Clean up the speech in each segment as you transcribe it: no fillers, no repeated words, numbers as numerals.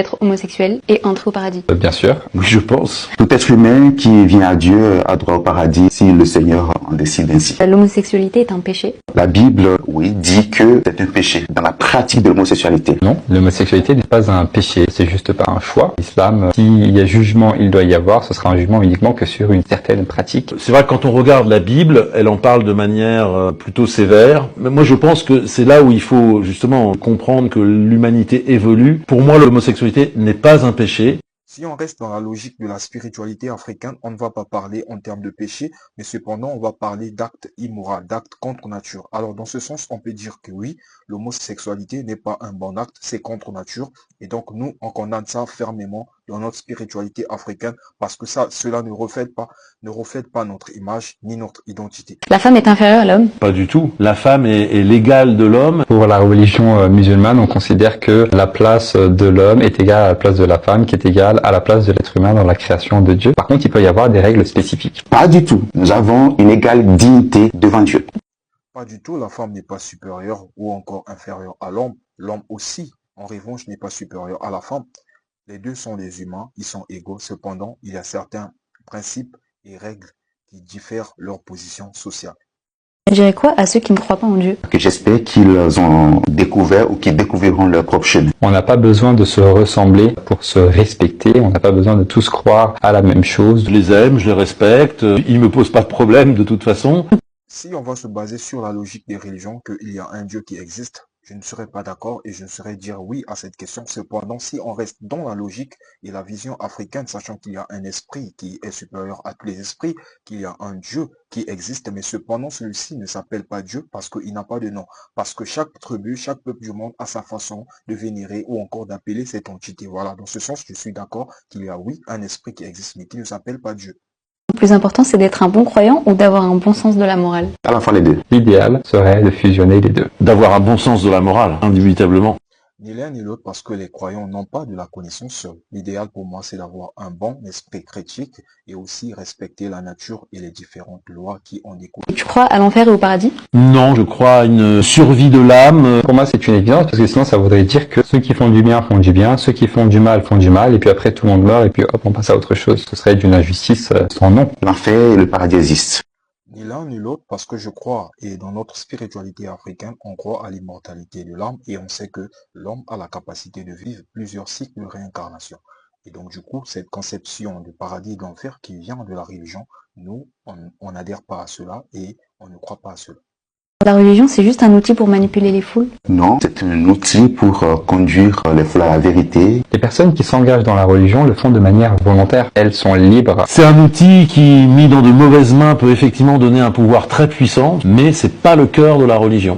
Être homosexuel et entrer au paradis. Bien sûr. Oui, je pense. Tout être humain qui vient à Dieu a droit au paradis si le Seigneur en décide ainsi. L'homosexualité est un péché. La Bible, oui, dit que c'est un péché dans la pratique de l'homosexualité. Non, l'homosexualité n'est pas un péché, c'est juste pas un choix. L'islam, s'il y a jugement, il doit y avoir, ce sera un jugement uniquement que sur une certaine pratique. C'est vrai que quand on regarde la Bible, elle en parle de manière plutôt sévère. Mais moi, je pense que c'est là où il faut justement comprendre que l'humanité évolue. Pour moi, l'homosexualité n'est pas un péché. Si on reste dans la logique de la spiritualité africaine, on ne va pas parler en termes de péché, mais cependant, on va parler d'actes immoraux, d'actes contre nature. Alors, dans ce sens, on peut dire que oui, l'homosexualité n'est pas un bon acte, c'est contre nature. Et donc, nous, on condamne ça fermement dans notre spiritualité africaine, parce que cela ne reflète pas notre image ni notre identité. La femme est inférieure à l'homme. Pas du tout. La femme est l'égale de l'homme. Pour la religion musulmane, on considère que la place de l'homme est égale à la place de la femme, qui est égale à la place de l'être humain dans la création de Dieu. Par contre, il peut y avoir des règles spécifiques. Pas du tout. Nous avons une égale dignité devant Dieu. Pas du tout, la femme n'est pas supérieure ou encore inférieure à l'homme. L'homme aussi, en revanche, n'est pas supérieur à la femme. Les deux sont des humains, ils sont égaux. Cependant, il y a certains principes et règles qui diffèrent leur position sociale. Je dirais quoi à ceux qui ne croient pas en Dieu? Que j'espère qu'ils ont découvert ou qu'ils découvriront leur propre chemin. On n'a pas besoin de se ressembler pour se respecter, on n'a pas besoin de tous croire à la même chose. Je les aime, je les respecte, ils me posent pas de problème de toute façon. Si on va se baser sur la logique des religions, qu'il y a un Dieu qui existe, je ne serais pas d'accord et je ne saurais dire oui à cette question. Cependant, si on reste dans la logique et la vision africaine, sachant qu'il y a un esprit qui est supérieur à tous les esprits, qu'il y a un Dieu qui existe, mais cependant celui-ci ne s'appelle pas Dieu parce qu'il n'a pas de nom. Parce que chaque tribu, chaque peuple du monde a sa façon de vénérer ou encore d'appeler cette entité. Voilà, dans ce sens, je suis d'accord qu'il y a oui un esprit qui existe, mais qui ne s'appelle pas Dieu. Le plus important, c'est d'être un bon croyant ou d'avoir un bon sens de la morale? À la fois les deux. L'idéal serait de fusionner les deux. D'avoir un bon sens de la morale, indubitablement. Ni l'un ni l'autre parce que les croyants n'ont pas de la connaissance seule. L'idéal pour moi, c'est d'avoir un bon esprit critique et aussi respecter la nature et les différentes lois qui en découlent. Tu crois à l'enfer et au paradis? Non, je crois à une survie de l'âme. Pour moi, c'est une évidence, parce que sinon, ça voudrait dire que ceux qui font du bien font du bien, ceux qui font du mal, et puis après, tout le monde meurt, et puis hop, on passe à autre chose. Ce serait d'une injustice sans nom. L'enfer et le paradis existent. Ni l'un ni l'autre parce que je crois, et dans notre spiritualité africaine, on croit à l'immortalité de l'âme et on sait que l'homme a la capacité de vivre plusieurs cycles de réincarnation. Et donc du coup, cette conception de paradis et d'enfer qui vient de la religion, nous, on n'adhère pas à cela et on ne croit pas à cela. La religion, c'est juste un outil pour manipuler les foules? Non, c'est un outil pour conduire les foules à la vérité. Les personnes qui s'engagent dans la religion le font de manière volontaire. Elles sont libres. C'est un outil qui, mis dans de mauvaises mains, peut effectivement donner un pouvoir très puissant, mais c'est pas le cœur de la religion.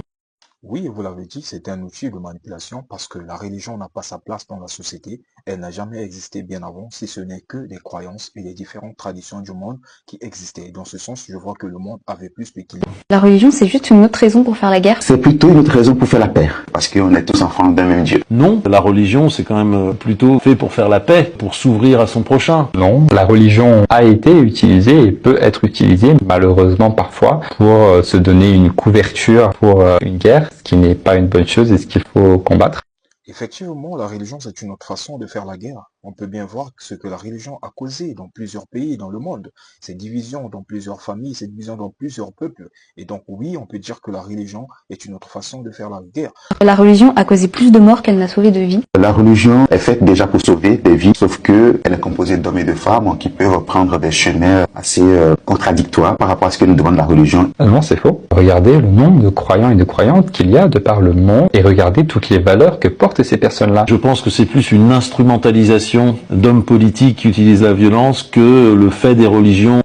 Oui, vous l'avez dit, c'est un outil de manipulation parce que la religion n'a pas sa place dans la société. Elle n'a jamais existé bien avant, si ce n'est que des croyances et les différentes traditions du monde qui existaient. Et dans ce sens, je vois que le monde avait plus d'équilibre. La religion, c'est juste une autre raison pour faire la guerre? C'est plutôt une autre raison pour faire la paix, parce qu'on est tous enfants d'un même Dieu. Non, la religion, c'est quand même plutôt fait pour faire la paix, pour s'ouvrir à son prochain. Non, la religion a été utilisée et peut être utilisée, malheureusement parfois, pour se donner une couverture pour une guerre, ce qui n'est pas une bonne chose et ce qu'il faut combattre. Effectivement, la religion, c'est une autre façon de faire la guerre. On peut bien voir ce que la religion a causé dans plusieurs pays dans le monde. Ces divisions dans plusieurs familles, ces divisions dans plusieurs peuples. Et donc oui, on peut dire que la religion est une autre façon de faire la guerre. La religion a causé plus de morts qu'elle n'a sauvé de vies. La religion est faite déjà pour sauver des vies, sauf que elle est composée d'hommes et de femmes qui peuvent prendre des chemins assez contradictoires par rapport à ce que nous demande la religion. Non, c'est faux. Regardez le nombre de croyants et de croyantes qu'il y a de par le monde et regardez toutes les valeurs que portent ces personnes-là. Je pense que c'est plus une instrumentalisation d'hommes politiques qui utilisent la violence que le fait des religions.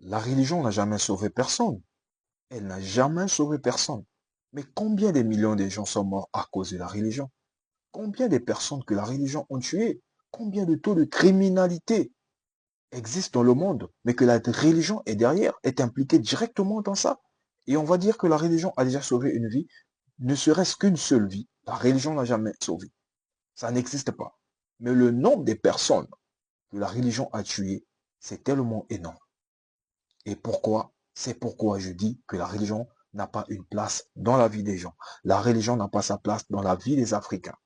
La religion n'a jamais sauvé personne. Elle n'a jamais sauvé personne. Mais combien de millions de gens sont morts à cause de la religion? Combien de personnes que la religion ont tuées? Combien de taux de criminalité existent dans le monde, mais que la religion est derrière, est impliquée directement dans ça? Et on va dire que la religion a déjà sauvé une vie, ne serait-ce qu'une seule vie. La religion n'a jamais sauvé. Ça n'existe pas. Mais le nombre de personnes que la religion a tuées, c'est tellement énorme. Et pourquoi? C'est pourquoi je dis que la religion n'a pas une place dans la vie des gens. La religion n'a pas sa place dans la vie des Africains.